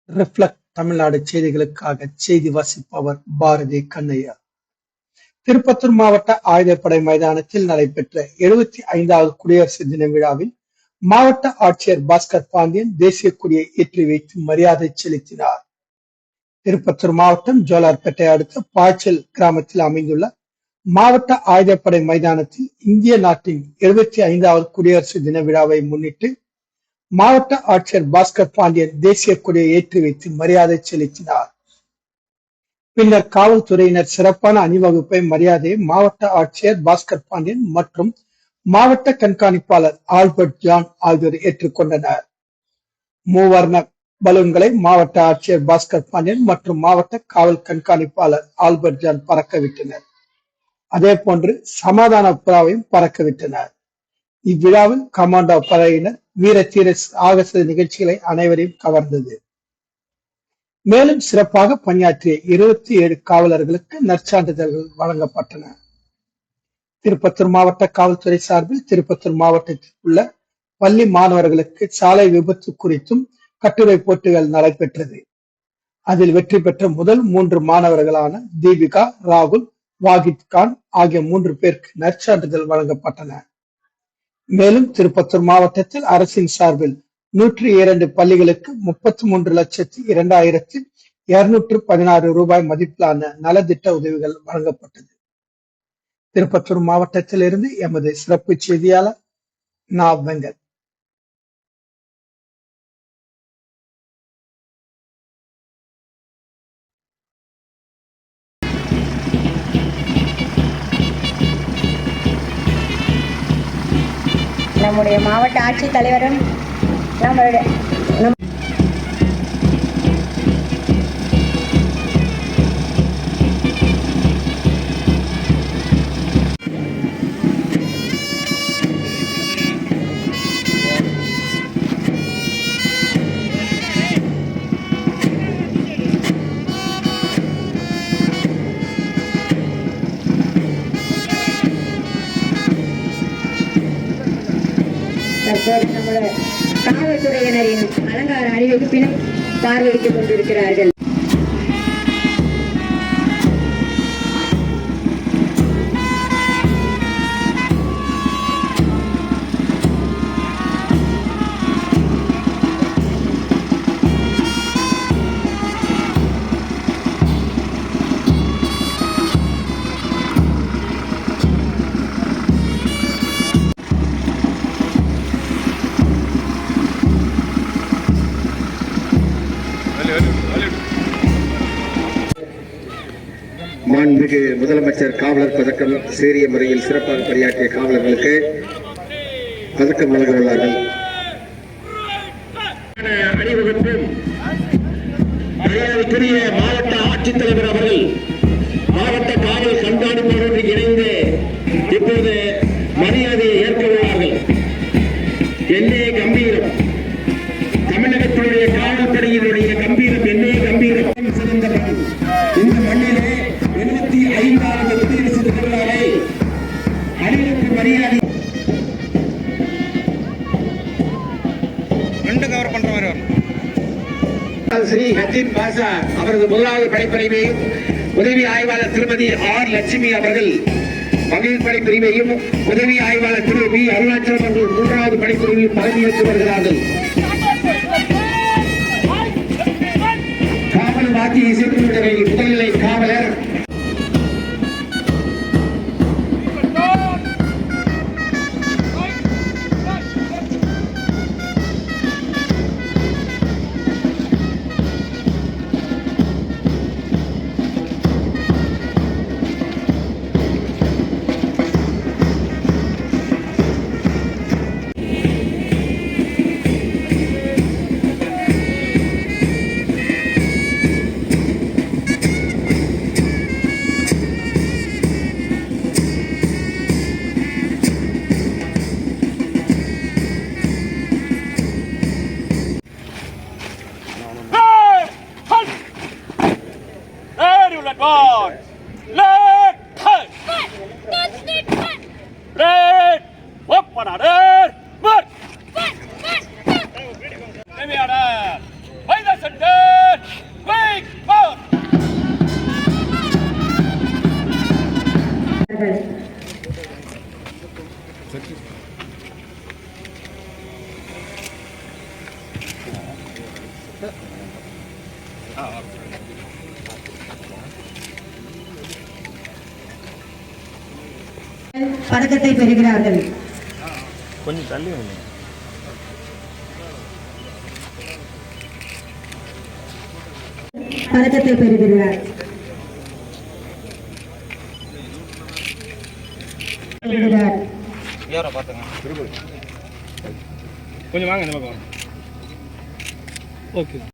Reflect Tamil Nadu செய்திகளுக்காக செய்தி வாசிப்பவர் பாரதி கண்ணையா. திருப்பத்தூர் மாவட்ட ஆயுதப்படை மைதானத்தில் நடைபெற்ற 75வது குடியரசு தின விழாவில் மாவட்ட ஆட்சியர் பாஸ்கர் பாண்டியன் தேசிய கொடியை ஏற்றி வைத்து மரியாதை செலுத்தினார். திருப்பத்தூர் மாவட்டம் ஜோலார்பேட்டை அடுத்த பாய்ச்சல் கிராமத்தில் அமைந்துள்ள மாவட்ட ஆயுதப்படை மைதானத்தில் இந்திய நாட்டின் 75வது குடியரசு தின விழாவை முன்னிட்டு மாவட்ட ஆட்சியர் பாஸ்கர் பாண்டியன் தேசிய கொடியை ஏற்றி வைத்து மரியாதை செலுத்தினார். பின்னர் காவல்துறையினர் சிறப்பான அணிவகுப்பை மரியாதையை மாவட்ட ஆட்சியர் பாஸ்கர் பாண்டியன் மற்றும் மாவட்ட கண்காணிப்பாளர் ஆல்பர்ட் ஜான் ஆகியோர் ஏற்றுக்கொண்டனர். மூவர்ண பலூன்களை மாவட்ட ஆட்சியர் பாஸ்கர் பாண்டியன் மற்றும் மாவட்ட காவல் கண்காணிப்பாளர் ஆல்பர்ட் ஜான் பறக்கவிட்டனர். அதே போன்று சமாதான புறாவையும் பறக்கவிட்டனர். இவ்விழாவில் கமாண்டோ படையினர் வீர தீர சாகச நிகழ்ச்சிகளை அனைவரையும் கவர்ந்தது. மேலும் சிறப்பாக பணியாற்றிய 27 காவலர்களுக்கு நற்சான்றிதழ்கள் வழங்கப்பட்டன. திருப்பத்தூர் மாவட்ட காவல்துறை சார்பில் திருப்பத்தூர் மாவட்டத்தில் உள்ள பள்ளி மாணவர்களுக்கு சாலை விபத்து குறித்தும் கட்டுரை போட்டிகள் நடைபெற்றது. அதில் வெற்றி பெற்ற முதல் 3 மாணவர்களான தீபிகா, ராகுல், வாகித் கான் ஆகிய 3 பேருக்கு நற்சான்றிதழ் வழங்கப்பட்டன. மேலும் திருப்பத்தூர் மாவட்டத்தில் அரசின் சார்பில் 102 பள்ளிகளுக்கு 33,02,216 ரூபாய் மதிப்பிலான நலத்திட்ட உதவிகள் வழங்கப்பட்டது. திருப்பத்தூர் மாவட்டத்திலிருந்து எமது சிறப்பு செய்தியாளர் நா. வெங்கட். நம்முடைய மாவட்ட ஆட்சித்தலைவரும் நம்மளுடைய நம்முடைய காவல்துறையினரின் அலங்கார அணிவகுப்பிலும் பார்வையிட்டுக் கொண்டிருக்கிறார்கள். மாண்புமிகு முதலமைச்சர் காவலர் பதக்கம் சீரிய முறையில் சிறப்பாக பணியாற்றிய காவலர்களுக்கு பதக்கம் வழங்க உள்ளார்கள். அணிவகுப்பில் மரியாதைக்குரிய மாவட்ட ஆட்சித்தலைவர் அவர்கள் மாவட்ட காவல் கண்காணிப்பாளர்கள் இணைந்து இப்போது மரியாதையை ஏற்க உள்ளார்கள். என்னே கம்பீரம், தமிழகத்தினுடைய காவல்படையினுடைய கம்பீரம், என்னே கம்பீரம் சிறந்த இந்த மண்ணிலே 75வது குடியரசு தின விழாவை அணிவகுப்பு மரியாதை ஸ்ரீ ஹஜீன் பாஷா அவரது முதலாவது படைப்பிரிவையும் உதவி ஆய்வாளர் திருமதி ஆர். லட்சுமி அவர்கள் மகளிர் படைப்பிரிவையும் உதவி ஆய்வாளர் திரு வி. அருணாச்சலம் அவர்கள் 3வது படைப்பிரிவையும் பதவியேற்று வருகிறார்கள். காவல் வாத்திய இசைக்குழுவினரை முதல்நிலை காவலர் Advance! Left! Red! Walk for that! March! பதக்கத்தை பெறுகிறார்கள். கொஞ்சம் தள்ளி வந்து பதக்கத்தை பெறுகிறார். கொஞ்சம் வாங்க இந்த பக்கம். ஓகே.